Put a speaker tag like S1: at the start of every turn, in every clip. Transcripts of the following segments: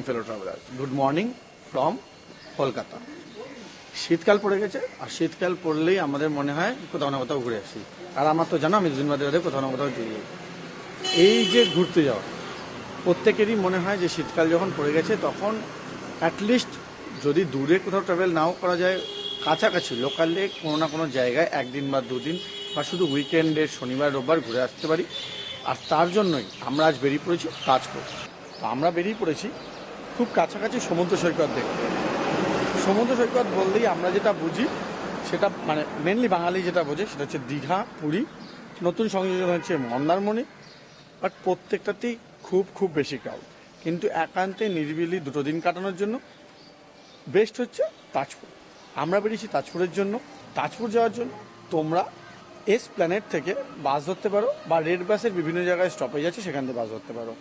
S1: fellow travelers. Good morning from Kolkata. শীতকাল পড়ে গেছে আর শীতকাল পড়লেই আমাদের মনে হয় কোথাও না কোথাও ঘুরে আসি। আর আমার তো জানো আমি দুদিন বাদে কোথাও না কোথাও ঘুরে যাই। এই যে ঘুরতে যাওয়া প্রত্যেকেরই মনে হয় যে শীতকাল যখন পড়ে গেছে তখন অ্যাটলিস্ট যদি দূরে কোথাও ট্রাভেল নাও করা যায়, কাছাকাছি লোকালে কোনো না কোনো জায়গায় একদিন বা দুদিন বা শুধু উইকেন্ডে শনিবার রোববার ঘুরে আসতে পারি। আর তার জন্যই আমরা আজ বেরিয়ে পড়েছি তাজপুর। তো আমরা বেরিয়ে পড়েছি খুব কাছাকাছি সমুদ্র সৈকত দেখতে। সমুদ্র সৈকত বললেই আমরা যেটা বুঝি সেটা মানে মেনলি বাঙালি যেটা বোঝে সেটা হচ্ছে দীঘা, পুরী, নতুন সংযোজন হচ্ছে মন্দারমণি। বাট প্রত্যেকটাতেই খুব বেশি ক্রাউড, কিন্তু একান্তে নিরিবিলি দুটো দিন কাটানোর জন্য বেস্ট হচ্ছে তাজপুর। আমরা বেরিয়েছি তাজপুরের জন্য। তাজপুর যাওয়ার জন্য তোমরা এসপ্ল্যানেড থেকে বাস ধরতে পারো বা রেড বাসের বিভিন্ন জায়গায় স্টপেজ আছে, সেখান থেকে বাস ধরতে পারো।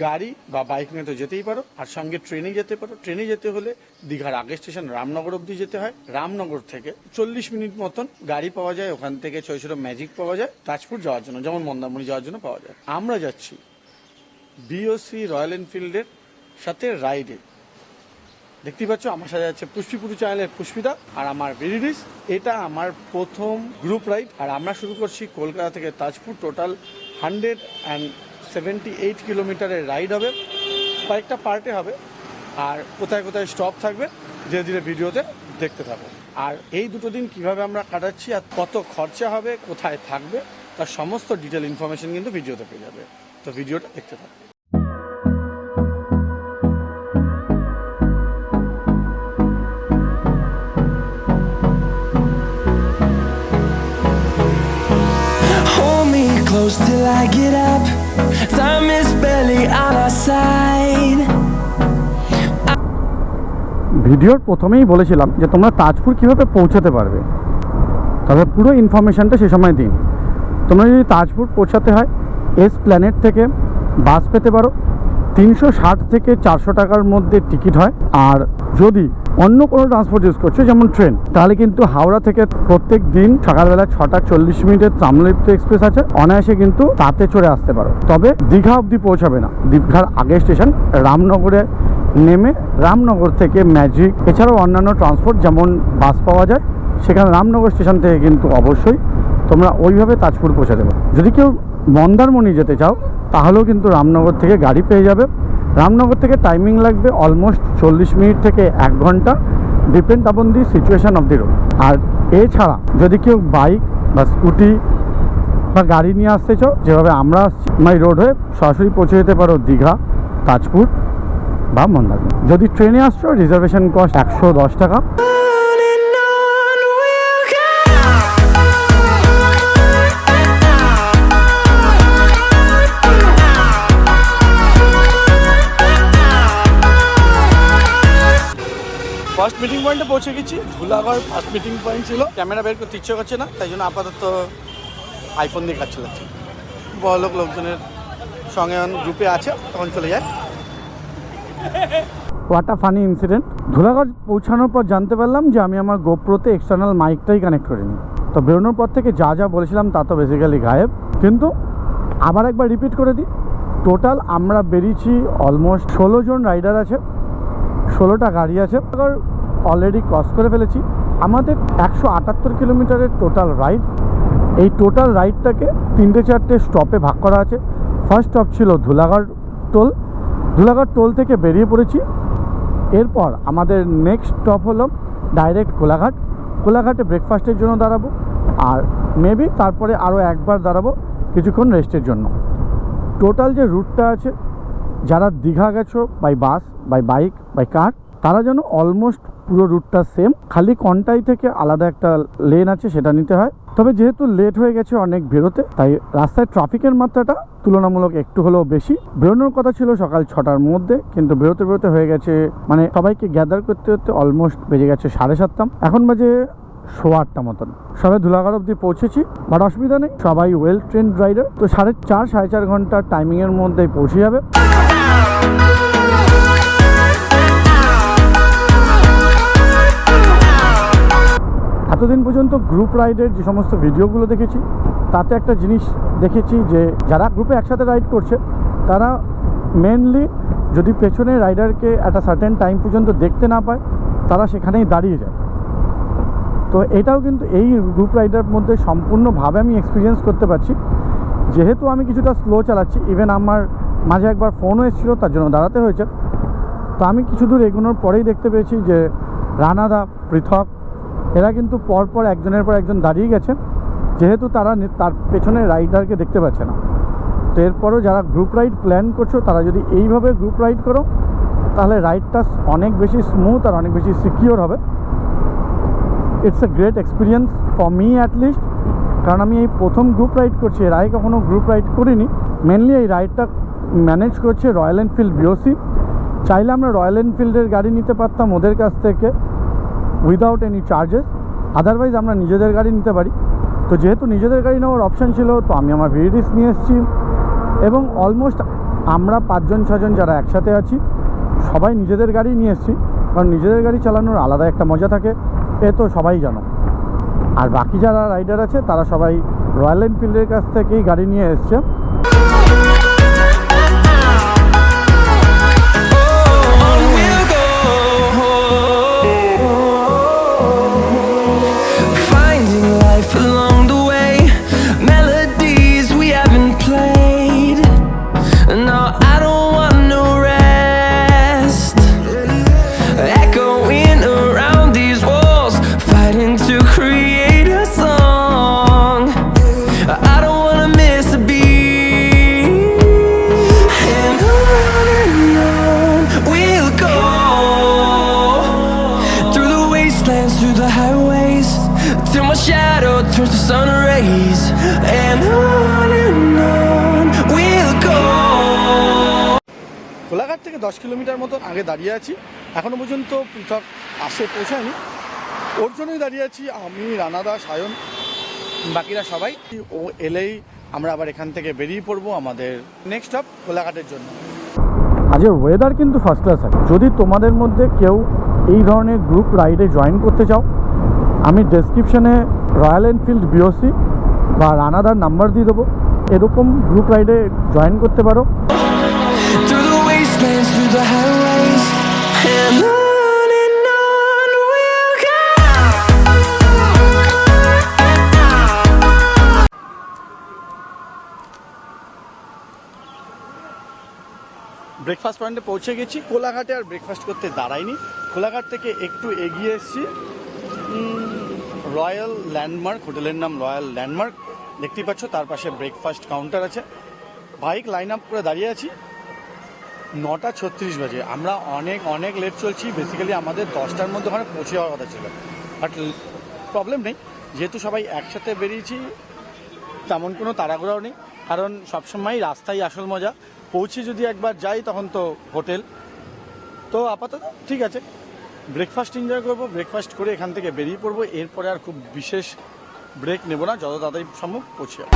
S1: গাড়ি বা বাইক নিয়ে তো যেতেই পারো, আর সঙ্গে ট্রেনে যেতে পারো। ট্রেনে যেতে হলে দীঘার আগের স্টেশন রামনগর অবধি যেতে হয়। রামনগর থেকে 40 মিনিট মতন গাড়ি পাওয়া যায়, ওখান থেকে ছোটো ছোটো ম্যাজিক পাওয়া যায় তাজপুর যাওয়ার জন্য, যেমন মন্দারমণি যাওয়ার জন্য পাওয়া যায়। আমরা যাচ্ছি বিওসি রয়্যাল এনফিল্ডের সাথে রাইডে। দেখতেই পাচ্ছ আমার সাথে যাচ্ছে পুষ্পিপুরু চ্যানেলের পুষ্পিতা আর আমার বেরিডিস। এটা আমার প্রথম গ্রুপ রাইড আর আমরা শুরু করছি কলকাতা থেকে তাজপুর। টোটাল 178 কিলোমিটারের রাইড হবে, কয়েকটা পার্টে হবে আর কোথায় কোথায় স্টপ থাকবে ধীরে ধীরে ভিডিওতে দেখতে থাকো। আর এই দুটো দিন কিভাবে আমরা কাটাচ্ছি আর কত খরচা হবে, কোথায় থাকবে তার সমস্ত ডিটেল ইনফরমেশন কিন্তু ভিডিওতে পেয়ে যাবে। তো ভিডিওটা দেখতে থাকো।
S2: Close till I get up, time is barely on our side.
S3: ভিডিওর প্রথমেই বলেছিলাম যে তোমরা তাজপুর কিভাবে পৌঁছাতে পারবে, তবে পুরো ইনফরমেশনটা সে সময় দিন। তোমরা যদি তাজপুর পৌঁছাতে হয় এসপ্ল্যানেড থেকে বাস পেতে পারো। 360 থেকে 400 টাকার মধ্যে টিকিট হয়। আর যদি অন্য কোনো ট্রান্সপোর্ট ইউজ করছো যেমন ট্রেন, তাহলে কিন্তু হাওড়া থেকে প্রত্যেক দিন সকালবেলা 6:40 তাম্রলিপ্ত এক্সপ্রেস আছে, অনায়াসে কিন্তু তাতে চড়ে আসতে পারো। তবে দীঘা অবধি পৌঁছাবে না, দীঘার আগের স্টেশন রামনগরে নেমে রামনগর থেকে ম্যাজিক এছাড়াও অন্যান্য ট্রান্সপোর্ট যেমন বাস পাওয়া যায়, সেখানে রামনগর স্টেশন থেকে কিন্তু অবশ্যই তোমরা ওইভাবে তাজপুর পৌঁছাতে পারো। যদি কেউ মন্দারমণি যেতে চাও তাহলেও কিন্তু রামনগর থেকে গাড়ি পেয়ে যাবে। রামনগর থেকে টাইমিং লাগবে অলমোস্ট 40 মিনিট থেকে 1 ঘন্টা, depend upon the situation of the road. আর এছাড়া যদি কেউ বাইক বা স্কুটি বা গাড়ি নিয়ে আসতে চাও, যেভাবে আমরা আসছি মাই রোড হয়ে সরাসরি পৌঁছে যেতে পারো দীঘা, তাজপুর বা মন্দারমণি। যদি ট্রেনে আসছো রিজার্ভেশন কস্ট 110 টাকা।
S1: ফার্স্ট মিটিং পয়েন্টে পৌঁছে গেছি। ধুলাগড় ফার্স্ট মিটিং পয়েন্ট ছিল। ক্যামেরা বের করতে ইচ্ছে করছে না, তাই জন্য আপাতত আইফোন দিয়ে কাজ চালাচ্ছি। বড়লোক লোকজনের সঙ্গে গ্রুপে আছে, তখন চলে যায়।
S3: What a funny incident. Dhulagarh পৌঁছানোর পর জানতে পারলাম যে আমি আমার গোপ্রোতে এক্সটার্নাল মাইকটাই কানেক্ট করিনি। তো বেরোনোর পর থেকে যা যা বলেছিলাম তা তো বেসিক্যালি গায়েব। কিন্তু আবার একবার রিপিট করে দিই, টোটাল আমরা বেরিয়েছি অলমোস্ট 16 জন রাইডার আছে, 16টা গাড়ি আছে। অলরেডি ক্রস করে ফেলেছি। আমাদের 178 কিলোমিটারের টোটাল রাইড। এই টোটাল রাইডটাকে 3-4টে স্টপে ভাগ করা আছে। ফার্স্ট স্টপ ছিল ধুলাগড় টোল। ধুলাগড় টোল থেকে বেরিয়ে পড়েছি। এরপর আমাদের নেক্সট স্টপ হলো ডাইরেক্ট কোলাঘাট। কোলাঘাটে ব্রেকফাস্টের জন্য দাঁড়াবো, আর মেবি তারপরে আরও একবার দাঁড়াবো কিছুক্ষণ রেস্টের জন্য। টোটাল যে রুটটা আছে, যারা দীঘা গেছো by bus, by bike, by car, তারা যেন অলমোস্ট পুরো রুটটা সেম, খালি কন্টাই থেকে আলাদা একটা লেন আছে সেটা নিতে হয়। তবে যেহেতু লেট হয়ে গেছে অনেক বেরোতে, তাই রাস্তায় ট্রাফিকের মাত্রাটা তুলনামূলক একটু হলেও বেশি। বেরোনোর কথা ছিল সকাল 6টার মধ্যে, কিন্তু বেরোতে বেরোতে হয়ে গেছে মানে সবাইকে গ্যাদার করতে করতে অলমোস্ট বেজে গেছে 7:30। এখন বাজে 8:15 মতন। সবাই ধুলাগড় অবধি পৌঁছেছি, বাট অসুবিধা নেই, সবাই ওয়েল ট্রেন্ড রাইডার। তো 4.5 ঘন্টার টাইমিংয়ের মধ্যেই পৌঁছে যাবে। এতদিন পর্যন্ত গ্রুপ রাইডের যে সমস্ত ভিডিওগুলো দেখেছি, তাতে একটা জিনিস দেখেছি যে যারা গ্রুপে একসাথে রাইড করছে তারা মেনলি যদি পেছনে রাইডারকে একটা সার্টেন টাইম পর্যন্ত দেখতে না পায় তারা সেখানেই দাঁড়িয়ে যায়। তো এটাও কিন্তু এই গ্রুপ রাইডার মধ্যে সম্পূর্ণভাবে আমি এক্সপিরিয়েন্স করতে পারছি। যেহেতু আমি কিছুটা স্লো চালাচ্ছি, ইভেন আমার মাঝে একবার ফোনও এসেছিলো, তার জন্য দাঁড়াতে হয়েছে। তো আমি কিছু দূর এগোনোর পরেই দেখতে পেয়েছি যে রানাদা, পৃথক এরা কিন্তু পরপর একজনের পর একজন দাঁড়িয়ে গেছে, যেহেতু তারা তার পেছনে রাইডারকে দেখতে পাচ্ছে না। তো এরপরও যারা গ্রুপ রাইড প্ল্যান করছো তারা যদি এইভাবে গ্রুপ রাইড করো তাহলে রাইডটা অনেক বেশি স্মুথ আর অনেক বেশি সিকিওর হবে। It's a great experience for me at least, কারণ আমি এই প্রথম গ্রুপ রাইড করছি, এর আগে কখনো গ্রুপ রাইড করিনি। মেনলি এই রাইডটা ম্যানেজ করছে রয়্যাল এনফিল্ড BOC। চাইলে আমরা রয়্যাল এনফিল্ডের গাড়ি নিতে পারতাম ওদের কাছ থেকে উইদাউট এনি চার্জেস, আদারওয়াইজ আমরা নিজেদের গাড়ি নিতে পারি। তো যেহেতু নিজেদের গাড়ি নেওয়ার অপশান ছিল, তো আমি আমার ভিডিস নিয়ে এসেছি এবং অলমোস্ট আমরা 5-6জন যারা একসাথে আছি সবাই নিজেদের গাড়ি নিয়ে এসেছি, কারণ নিজেদের গাড়ি চালানোর আলাদা একটা মজা থাকে, এ তো সবাই জানো। আর বাকি যারা রাইডার আছে তারা সবাই রয়্যাল এনফিল্ডের কাছ থেকেই গাড়ি নিয়ে এসছে।
S2: Turns to sun rays and on we'll go.
S1: Kolaghat থেকে 10 কিলোমিটার মতো আগে দাঁড়িয়ে আছি, এখনো পর্যন্ত পৃথক পৌঁছায়নি। ওর জন্যই দাঁড়িয়ে আছি আমি, রানাদা, সায়ন, বাকিরা সবাই। ও এলেই আমরা আবার এখান থেকে বেরিয়ে পড়বো আমাদের নেক্সট স্টপ কোলাঘাটের জন্য।
S3: আজকের ওয়েদার কিন্তু ফার্স্ট ক্লাস আছে। যদি তোমাদের মধ্যে কেউ এই ধরনের গ্রুপ রাইডে জয়েন করতে চাও, আমি ডেসক্রিপশনে রয়্যাল এনফিল্ড BOC বা রানাদার নাম্বার দিয়ে দেবো, এরকম গ্রুপ রাইডে জয়েন করতে পারো।
S1: ব্রেকফাস্ট পয়েন্টে পৌঁছে গেছি। কোলাঘাটে আর ব্রেকফাস্ট করতে দাঁড়াইনি, কোলাঘাট থেকে একটু এগিয়ে এসেছি রয়্যাল ল্যান্ডমার্ক, হোটেলের নাম রয়্যাল ল্যান্ডমার্ক, দেখতেই পাচ্ছ। তার পাশে ব্রেকফাস্ট কাউন্টার আছে। বাইক লাইন আপ করে দাঁড়িয়ে আছি, 9:36 বাজে। আমরা অনেক লেট চলছি। বেসিক্যালি আমাদের 10টার মধ্যে ওখানে পৌঁছে যাওয়ার কথা ছিল, বাট প্রবলেম নেই, যেহেতু সবাই একসাথে বেরিয়েছি তেমন কোনো তাড়াহুড়াও নেই, কারণ সবসময় রাস্তায় আসল মজা। পৌঁছে যদি একবার যাই তখন তো হোটেল। তো আপাতত ঠিক আছে, ব্রেকফাস্ট এনজয় করবো, ব্রেকফাস্ট করে এখান থেকে বেরিয়ে পড়বো। এরপরে আর খুব বিশেষ ব্রেক নেব না, যত তাড়াতাড়ি সম্ভব পৌঁছে যাবো।